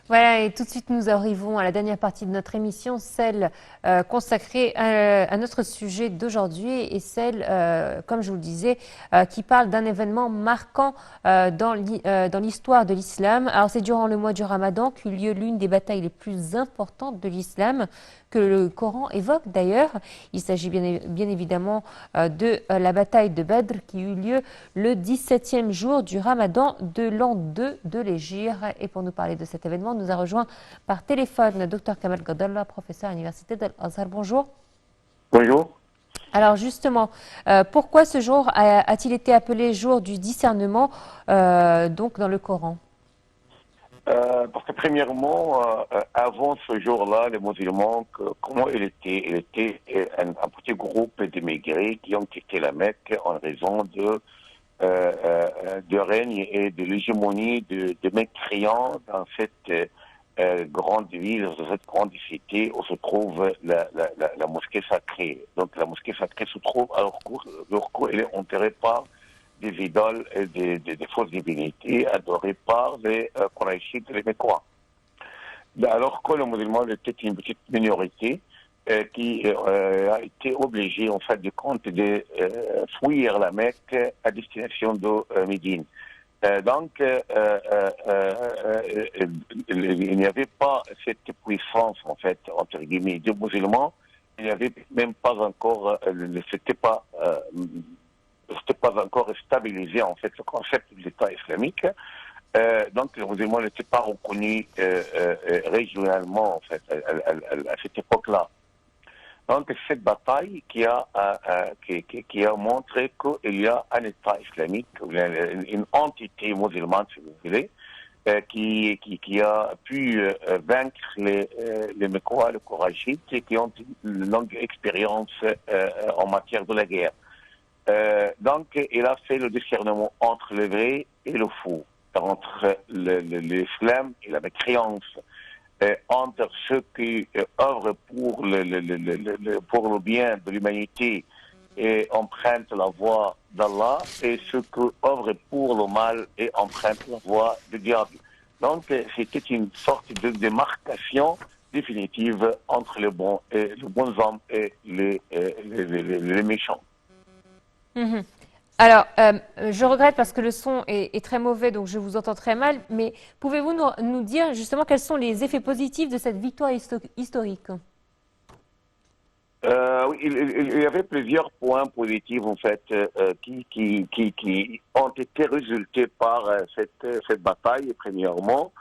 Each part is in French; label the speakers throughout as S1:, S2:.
S1: Voilà, et tout de suite nous arrivons à la dernière partie de notre émission, celle consacrée à notre sujet d'aujourd'hui et celle, comme je vous le disais, qui parle d'un événement marquant dans l'histoire de l'islam. Alors c'est durant le mois du Ramadan qu'eut lieu l'une des batailles les plus importantes de l'islam, que le Coran évoque d'ailleurs. Il s'agit bien évidemment de la bataille de Badr qui eut lieu le 17e jour du Ramadan de l'an 2 de l'Hégire. Et pour nous parler de cet événement, nous a rejoint par téléphone le Dr Kamal Gadallah, professeur à l'Université d'Al-Azhar. Bonjour.
S2: Bonjour.
S1: Alors justement, pourquoi ce jour a-t-il été appelé jour du discernement donc dans le Coran?
S2: Parce que premièrement, avant ce jour-là, les musulmans, comment il était? Il était un petit groupe d'immigrés qui ont quitté la Mecque en raison de règne et de l'hégémonie de mécréants dans cette grande ville, dans cette grande cité où se trouve la mosquée sacrée. Donc la mosquée sacrée se trouve à leur cours, elle est enterrée par des idoles et des fausses divinités adorées par les Qurayshites et les Mécois. Alors que le musulman était une petite minorité qui a été obligée, en fait, de compte de fuir la Mecque à destination de Médine. Il n'y avait pas cette puissance, en fait, entre guillemets, de musulmans. Il n'y avait même pas encore, c'était pas encore stabilisé, en fait, le concept de l'État islamique. Donc, les musulmans n'étaient pas reconnus régionalement, en fait, à cette époque-là. Donc, cette bataille qui a montré qu'il y a un État islamique, une entité musulmane, si vous voulez, qui a pu vaincre les Mécois, les Korachites, et qui ont une longue expérience en matière de la guerre. Donc, il a fait le discernement entre le vrai et le faux, entre l'islam et la mécréance, entre ceux qui œuvrent pour le bien de l'humanité et empruntent la voie d'Allah, et ceux qui œuvrent pour le mal et empruntent la voie du diable. Donc, c'était une sorte de démarcation définitive entre les bons hommes et les méchants.
S1: Mhm. Alors, je regrette parce que le son est très mauvais, donc je vous entends très mal, mais pouvez-vous nous dire justement quels sont les effets positifs de cette victoire historique?
S2: Oui, il y avait plusieurs points positifs en fait qui ont été résultés par cette bataille. Premièrement,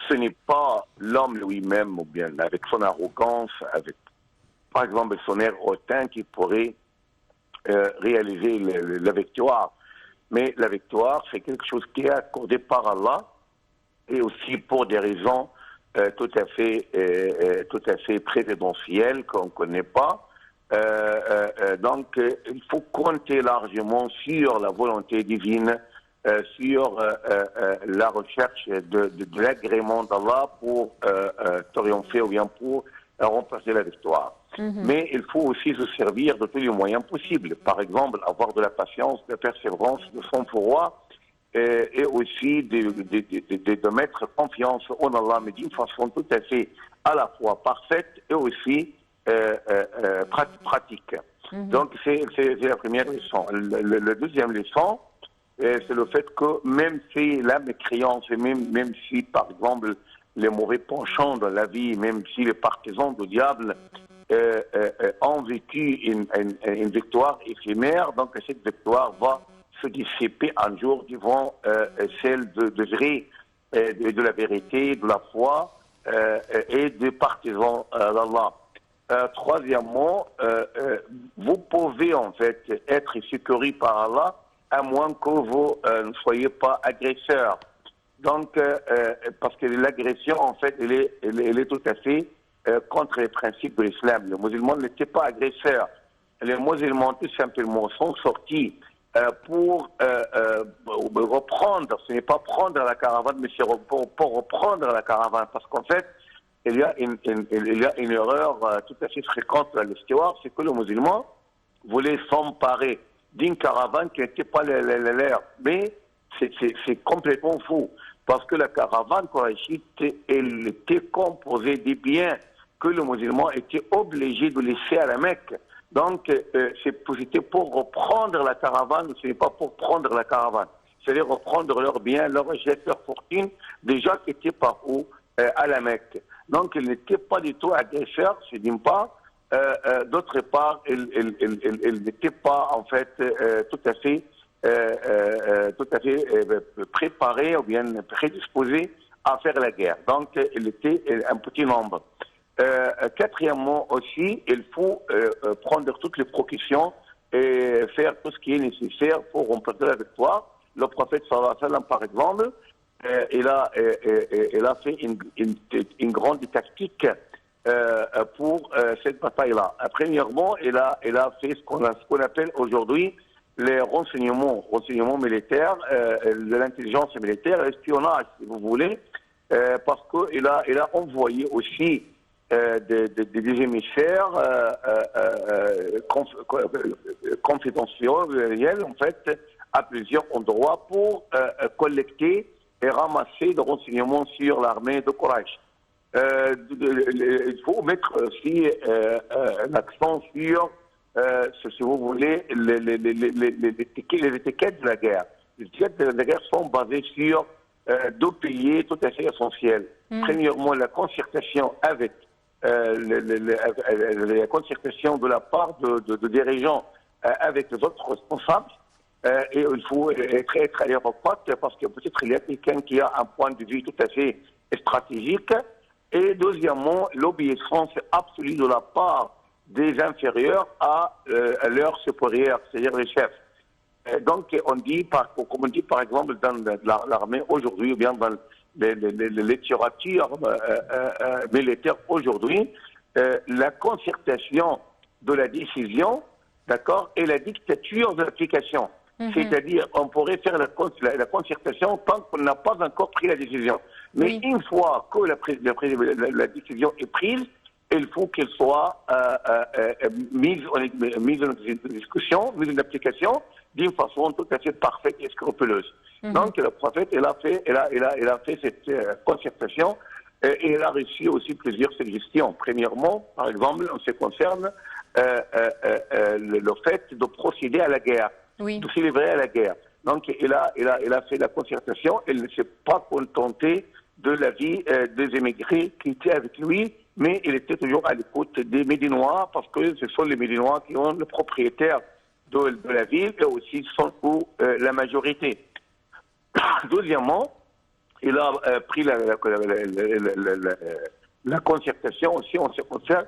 S2: ce n'est pas l'homme lui-même ou bien avec son arrogance, avec par exemple son air hautain qui pourrait réaliser la victoire. Mais la victoire, c'est quelque chose qui est accordé par Allah et aussi pour des raisons tout à fait présidentielles qu'on ne connaît pas. Donc, il faut compter largement sur la volonté divine, sur la recherche de l'agrément d'Allah pour triompher ou bien pour remporter la victoire. Mais il faut aussi se servir de tous les moyens possibles. Par exemple, avoir de la patience, de la persévérance, de sang-froid, et aussi de mettre confiance en Allah, mais d'une façon tout à fait à la fois parfaite et aussi pratique. Donc, c'est la première leçon. La deuxième leçon, c'est le fait que même si la mécréance, et même si, par exemple, les mauvais penchants de la vie, même si les partisans du diable ont vécu une victoire éphémère, donc cette victoire va se dissiper un jour devant celle de vrai, de la vérité, de la foi et des partisans d'Allah. Troisièmement, vous pouvez en fait être sécurisé par Allah à moins que vous ne soyez pas agresseur. Donc, parce que l'agression, en fait, elle est tout à fait contre les principes de l'islam. Les musulmans n'étaient pas agresseurs. Les musulmans, tout simplement, sont sortis pour reprendre, ce n'est pas prendre la caravane, mais c'est pour reprendre la caravane. Parce qu'en fait, il y a une erreur tout à fait fréquente dans l'histoire, c'est que le musulman voulait s'emparer d'une caravane qui n'était pas leur. Mais c'est complètement faux. parce que la caravane quraishite, elle était composée des biens que le musulman était obligé de laisser à la Mecque. Donc, c'était pour reprendre la caravane, ce n'est pas pour prendre la caravane. C'est-à-dire reprendre leurs biens, leurs richesses, leurs fortunes, déjà qui étaient par où à la Mecque. Donc, ils n'étaient pas du tout agresseurs, je ne dis pas. D'autre part, ils n'étaient pas, en fait, tout à fait préparés ou bien prédisposés à faire la guerre. Donc, il était un petit nombre. Quatrièmement aussi, il faut prendre toutes les précautions et faire tout ce qui est nécessaire pour remporter la victoire. Le prophète sallallahu alayhi wa sallam, par exemple, il a fait une grande tactique pour cette bataille-là. Premièrement, il a fait ce qu'on appelle aujourd'hui les renseignements militaires, de l'intelligence militaire, l'espionnage, si vous voulez, parce qu'il a envoyé aussi des émissaires confidentiels, en fait, à plusieurs endroits pour collecter et ramasser des renseignements sur l'armée de Quraysh. Il faut mettre aussi l'accent sur, si vous voulez, les étiquettes de la guerre. Les étiquettes de la guerre sont basées sur deux piliers tout à fait essentiels. Premièrement, la concertation avec la concertation de la part de dirigeants avec les autres responsables. Et il faut être à l'aéroport parce que peut-être il y a quelqu'un qui a un point de vue tout à fait stratégique. Et deuxièmement, l'obéissance absolue de la part des inférieurs à leurs supérieurs, c'est-à-dire les chefs. Donc, comme on dit par exemple dans l'armée aujourd'hui, ou bien dans les littératures militaires aujourd'hui, la concertation de la décision, d'accord, et la dictature de l'application. C'est-à-dire, on pourrait faire la concertation tant qu'on n'a pas encore pris la décision. Mais une fois que la décision est prise, il faut qu'elle soit mise en discussion, mise en application d'une façon tout à fait parfaite et scrupuleuse. Donc le prophète, il a fait cette concertation et il a reçu aussi plusieurs suggestions. Premièrement, par exemple, en ce qui concerne le fait de procéder à la guerre, de se livrer à la guerre. Donc il a fait la concertation, il ne s'est pas contenté de l'avis des émigrés qui étaient avec lui, mais il était toujours à l'écoute des Médinois, parce que ce sont les Médinois qui ont le propriétaire de la ville et aussi sont pour la majorité. Deuxièmement, il a pris la concertation aussi en ce qui concerne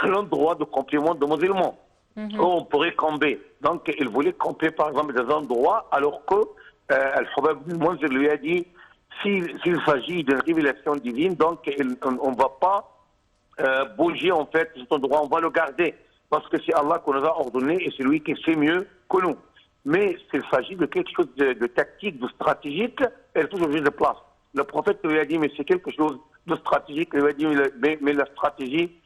S2: l'endroit de complément de musulmans, où on pourrait camper. Donc il voulait camper par exemple dans des endroits, alors que Al-Hubab bin Munzir lui a dit s'il s'agit d'une révélation divine, donc on ne va pas bouger en fait cet endroit, on va le garder, parce que c'est Allah qui nous a ordonné et c'est lui qui sait mieux que nous. Mais s'il s'agit de quelque chose de tactique, de stratégique, il faut changer de place. Le prophète lui a dit, mais c'est quelque chose de stratégique, il lui a dit, mais la stratégie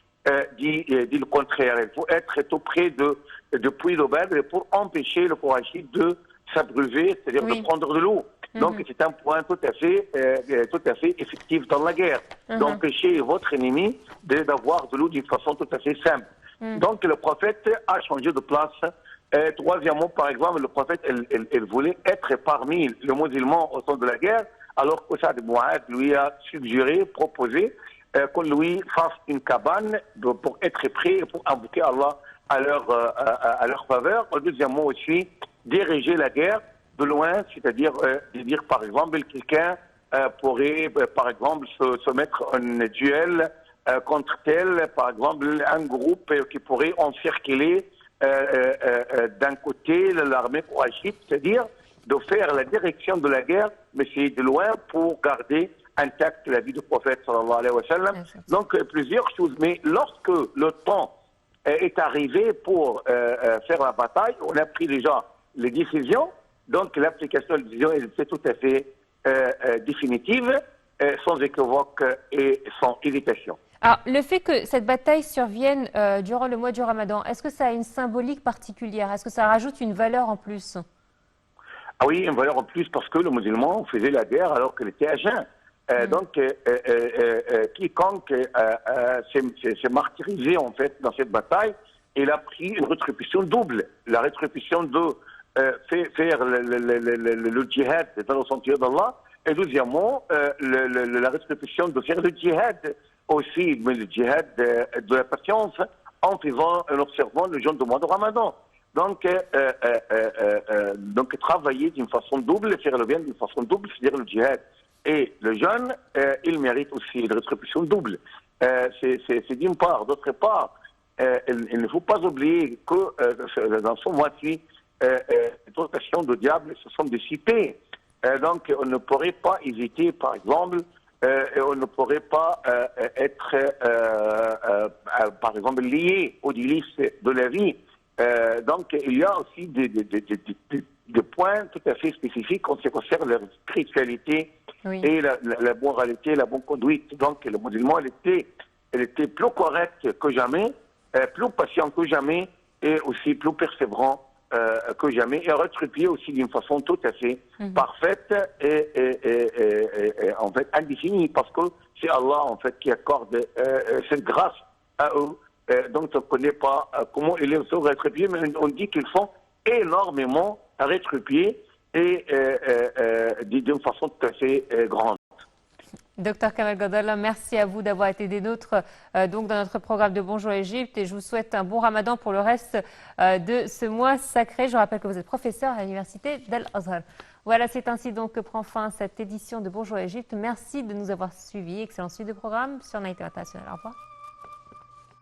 S2: dit le contraire. Il faut être tout près de puits d'eau pour empêcher le Qurayshite de s'abreuver, c'est-à-dire de prendre de l'eau. Donc c'est un point tout à fait effectif dans la guerre. D'empêcher votre ennemi d'avoir de l'eau d'une façon tout à fait simple. Donc le prophète a changé de place. Troisièmement, par exemple, le prophète il voulait être parmi les musulmans au temps de la guerre, alors que Saad ibn Mu'adh lui a suggéré, proposé qu'on lui fasse une cabane pour être prêt et pour invoquer Allah à leur faveur. Deuxièmement aussi, diriger la guerre de loin, c'est-à-dire dire par exemple quelqu'un pourrait par exemple se mettre en duel contre tel, par exemple un groupe qui pourrait encercler d'un côté l'armée qurayshite, c'est-à-dire de faire la direction de la guerre, mais c'est de loin pour garder intacte la vie du prophète sallallahu alayhi wa sallam. Donc plusieurs choses, mais lorsque le temps est arrivé pour faire la bataille, on a pris déjà les décisions, donc l'application des décisions était tout à fait définitive, sans équivoque et sans hésitation.
S1: Alors, le fait que cette bataille survienne durant le mois du Ramadan, est-ce que ça a une symbolique particulière? Est-ce que ça rajoute une valeur en plus?
S2: Ah oui, une valeur en plus parce que le musulman faisait la guerre alors qu'il était à jeun. Donc, quiconque s'est martyrisé en fait dans cette bataille, il a pris une rétribution double. La rétribution de faire le djihad dans le sentier d'Allah, et deuxièmement, la rétribution de faire le djihad aussi, mais le djihad de la patience, en observant le jeûne du mois de Ramadan. Donc, travailler d'une façon double, faire le bien d'une façon double, c'est-à-dire le djihad. Et le jeune, il mérite aussi une rétribution double. C'est d'une part. D'autre part, il ne faut pas oublier que dans ce mois-ci, les tentations du diable se sont dissipées. Donc, on ne pourrait pas hésiter, par exemple, on ne pourrait pas être, par exemple, lié aux délices de la vie. Donc, il y a aussi des points tout à fait spécifiques en ce qui concerne la spiritualité et la moralité, la bonne conduite. Donc, le musulman, il était plus correct que jamais, plus patient que jamais, et aussi plus persévérant que jamais, et rétribué aussi d'une façon tout à fait parfaite et en fait indéfinie, parce que c'est Allah en fait qui accorde cette grâce à eux. Donc on ne connaît pas comment ils sont rétribués, mais on dit qu'ils sont énormément rétribués et d'une façon tout à fait grande.
S1: Docteur Kamel Godol, merci à vous d'avoir été des nôtres donc dans notre programme de Bonjour Égypte, et je vous souhaite un bon Ramadan pour le reste de ce mois sacré. Je rappelle que vous êtes professeur à l'université d'Al-Azhar. Voilà, c'est ainsi donc que prend fin cette édition de Bonjour Égypte. Merci de nous avoir suivis. Excellente suite de programme sur Naïté International. Au revoir.